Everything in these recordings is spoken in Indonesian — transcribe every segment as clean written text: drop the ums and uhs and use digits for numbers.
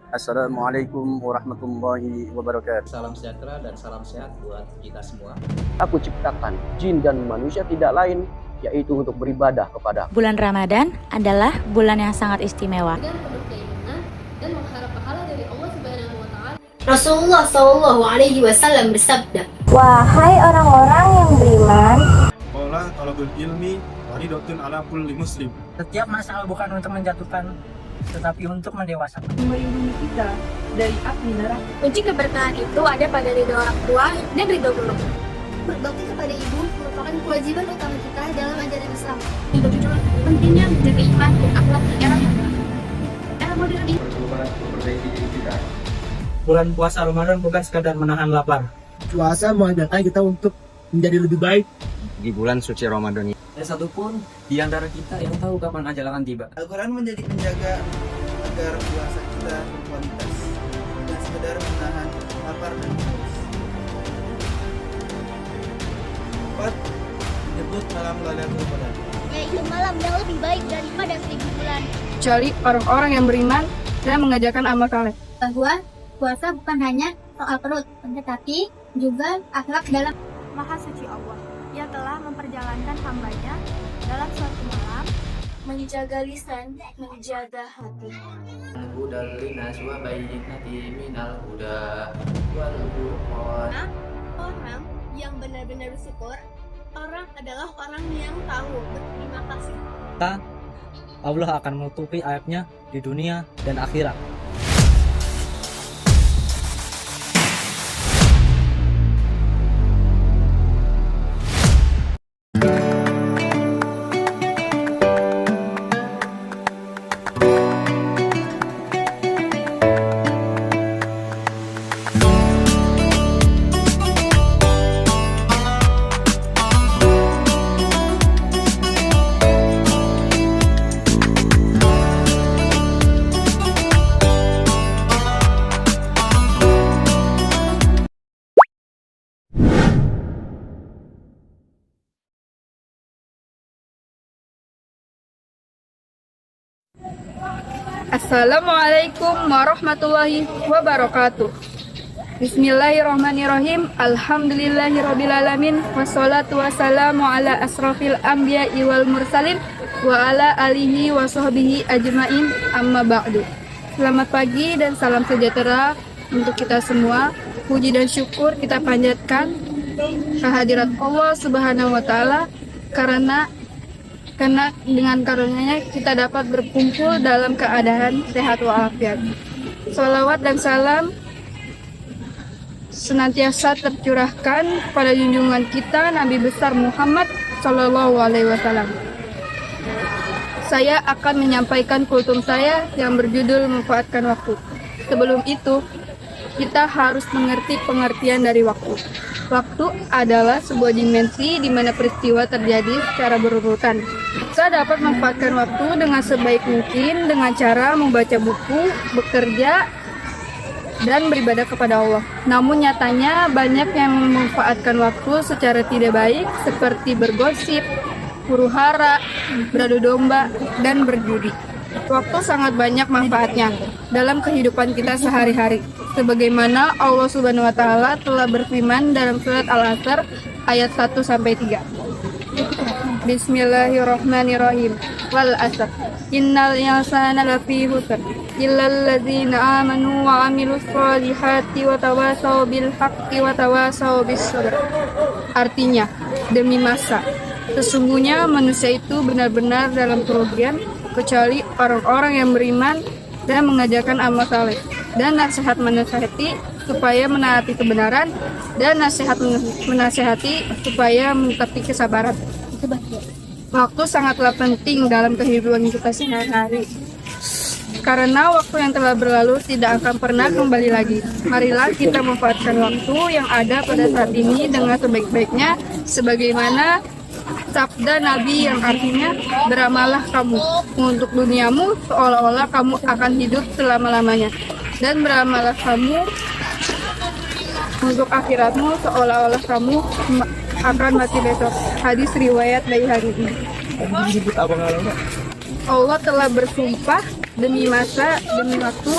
Assalamualaikum warahmatullahi wabarakatuh. Salam sejahtera dan salam sehat buat kita semua. Aku ciptakan jin dan manusia tidak lain yaitu untuk beribadah kepada. Bulan Ramadan adalah bulan yang sangat istimewa. Dan penuh keimanan dan mengharap pahala dari Allah Subhanahu wa taala. Rasulullah Shallallahu alaihi wasallam bersabda, "Wahai orang-orang yang beriman, Qala talabul ilmi faridatun ala kulli muslim." Setiap masalah bukan untuk menjatuhkan, tetapi untuk mendewasakan. Melindungi kita dari api neraka. kunci keberkahan itu ada pada ridho orang tua dan ridho guru. Berbakti kepada ibu merupakan kewajiban utama kita dalam ajaran Islam. Untuk itu pentingnya menjaga iman dan akhlak di era modern ini. Bulan puasa Ramadan bukan sekadar menahan lapar. Puasa mengajarkan kita untuk menjadi lebih baik di bulan suci Ramadan ini. Ada satupun di antara kita yang tahu kapan ajal akan tiba. Al-Quran menjadi penjaga agar puasa kita berkualitas dan sekedar menahan lapar dan haus. 4. Menyebut malam Lailatul Qadar, Yaitu malam yang lebih baik daripada 1000 bulan. Kecuali orang-orang yang beriman dan mengajarkan amal saleh. Bahwa puasa bukan hanya soal perut, tetapi juga akhlak dalam. Maha suci Allah, Ia telah memperjalankan hambanya dalam suatu malam, menjaga lisan, menjaga hati. Hudal linas wa bayyinati minal huda wal furqan. Orang yang benar-benar bersyukur, orang adalah orang yang tahu berterima kasih. Allah akan menutupi aibnya di dunia dan akhirat. Assalamualaikum warahmatullahi wabarakatuh. Bismillahirrahmanirrahim. Alhamdulillahirrabbilalamin. Wassalatu wassalamu ala asrafil anbiya'i wal mursalin wa ala alihi wa sahbihi ajma'in, amma ba'du. Selamat pagi dan salam sejahtera untuk kita semua. Puji dan syukur kita panjatkan kehadirat Allah Subhanahu wa taala karena dengan karunia-Nya kita dapat berkumpul dalam keadaan sehat walafiat. Shalawat dan salam senantiasa tercurahkan pada junjungan kita Nabi besar Muhammad Sallallahu Alaihi Wasallam. Saya akan menyampaikan kultum saya yang berjudul memanfaatkan waktu. Sebelum itu, kita harus mengerti pengertian dari waktu. Waktu adalah sebuah dimensi di mana peristiwa terjadi secara berurutan. Saya dapat memanfaatkan waktu dengan sebaik mungkin dengan cara membaca buku, bekerja, dan beribadah kepada Allah. Namun nyatanya banyak yang memanfaatkan waktu secara tidak baik seperti bergosip, huru-hara, beradu domba, dan berjudi. Waktu sangat banyak manfaatnya dalam kehidupan kita sehari-hari. Sebagaimana Allah Subhanahu wa taala telah berfirman dalam surat Al-Asr ayat 1 sampai 3. Bismillahirrahmanirrahim. Wal 'asr. Innal insana lafi khusr illal ladzina amanu wa 'amilus solihati wa tawasaw bil haqqi wa tawasaw bis sabr. Artinya, demi masa, sesungguhnya manusia itu benar-benar dalam kerugian kecuali orang-orang yang beriman dan mengajarkan amal saleh dan nasihat menasihati supaya menaati kebenaran dan nasihat menasihati supaya menetapi kesabaran. Waktu sangatlah penting dalam kehidupan kita sehari-hari. Karena waktu yang telah berlalu tidak akan pernah kembali lagi. Marilah kita memanfaatkan waktu yang ada pada saat ini dengan sebaik-baiknya sebagaimana sabda Nabi yang artinya, beramallah kamu untuk duniamu seolah-olah kamu akan hidup selama-lamanya, dan beramallah kamu untuk akhiratmu seolah-olah kamu akan mati besok. Hadis riwayat dari hari ini. Allah telah bersumpah demi masa, demi waktu,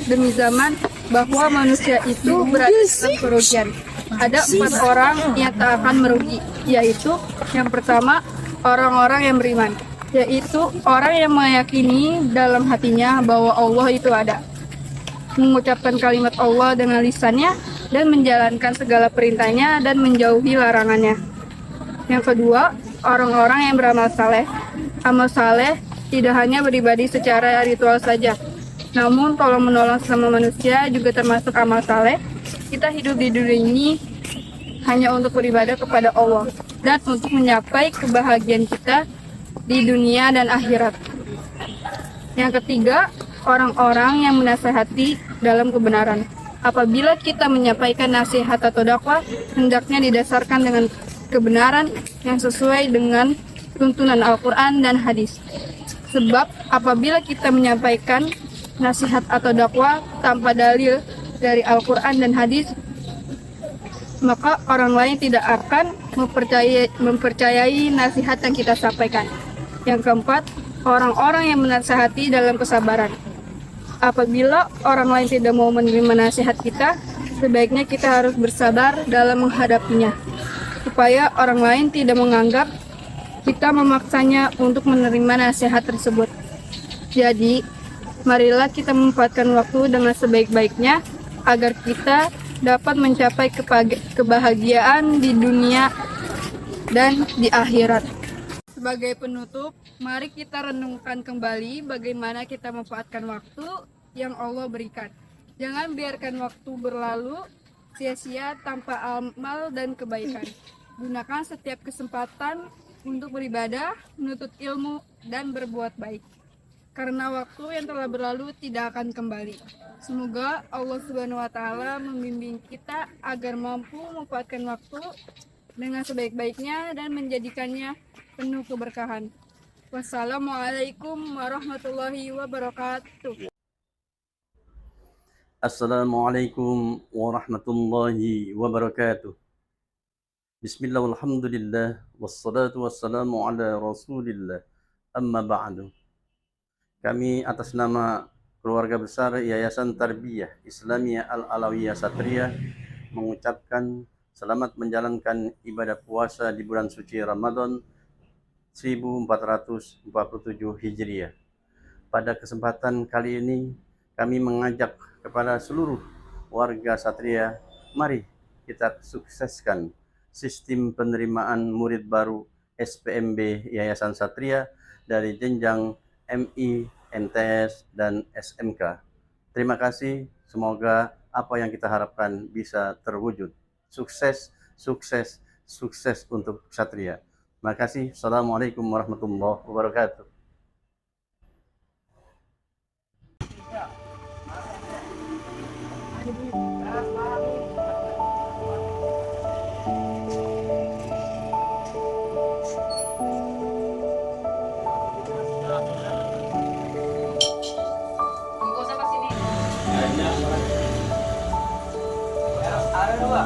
demi zaman, bahwa manusia itu berada dalam kerugian. Ada 4 orang yang tak akan merugi, yaitu yang pertama, orang-orang yang beriman, yaitu orang yang meyakini dalam hatinya bahwa Allah itu ada, mengucapkan kalimat Allah dengan lisannya, dan menjalankan segala perintahnya dan menjauhi larangannya. Yang kedua, orang-orang yang beramal saleh. Amal saleh tidak hanya beribadah secara ritual saja, namun tolong menolong sesama manusia juga termasuk amal saleh. Kita hidup di dunia ini hanya untuk beribadah kepada Allah dan untuk mencapai kebahagiaan kita di dunia dan akhirat. Yang ketiga, orang-orang yang menasihati dalam kebenaran. Apabila kita menyampaikan nasihat atau dakwah, hendaknya didasarkan dengan kebenaran yang sesuai dengan tuntunan Al-Quran dan hadis. Sebab apabila kita menyampaikan nasihat atau dakwah tanpa dalil dari Al-Quran dan hadis, maka orang lain tidak akan mempercayai nasihat yang kita sampaikan. Yang keempat, orang-orang yang menasihati dalam kesabaran. Apabila orang lain tidak mau menerima nasihat kita, sebaiknya kita harus bersabar dalam menghadapinya, supaya orang lain tidak menganggap kita memaksanya untuk menerima nasihat tersebut. Jadi, marilah kita memanfaatkan waktu dengan sebaik-baiknya agar kita dapat mencapai kebahagiaan di dunia dan di akhirat. Sebagai penutup, mari kita renungkan kembali bagaimana kita memanfaatkan waktu yang Allah berikan. Jangan biarkan waktu berlalu sia-sia tanpa amal dan kebaikan. Gunakan setiap kesempatan untuk beribadah, menuntut ilmu, dan berbuat baik. Karena waktu yang telah berlalu tidak akan kembali. Semoga Allah Subhanahu wa Ta'ala membimbing kita agar mampu memanfaatkan waktu dengan sebaik-baiknya dan menjadikannya penuh keberkahan. Wassalamualaikum warahmatullahi wabarakatuh. Assalamualaikum warahmatullahi wabarakatuh. Bismillah walhamdulillah wassalatu wassalamu ala rasulillah amma ba'du. Kami atas nama keluarga besar Yayasan Tarbiyah Islamiyah Al-Alawiyah Satria mengucapkan selamat menjalankan ibadah puasa di bulan suci Ramadan 1447 Hijriah. Pada kesempatan kali ini kami mengajak kepada seluruh warga Satria, mari kita sukseskan sistem penerimaan murid baru SPMB Yayasan Satria dari jenjang MI, MTS, dan SMK. Terima kasih, semoga apa yang kita harapkan bisa terwujud. Sukses, sukses, sukses untuk Satria. Terima kasih. Assalamualaikum warahmatullahi wabarakatuh. Ada dua.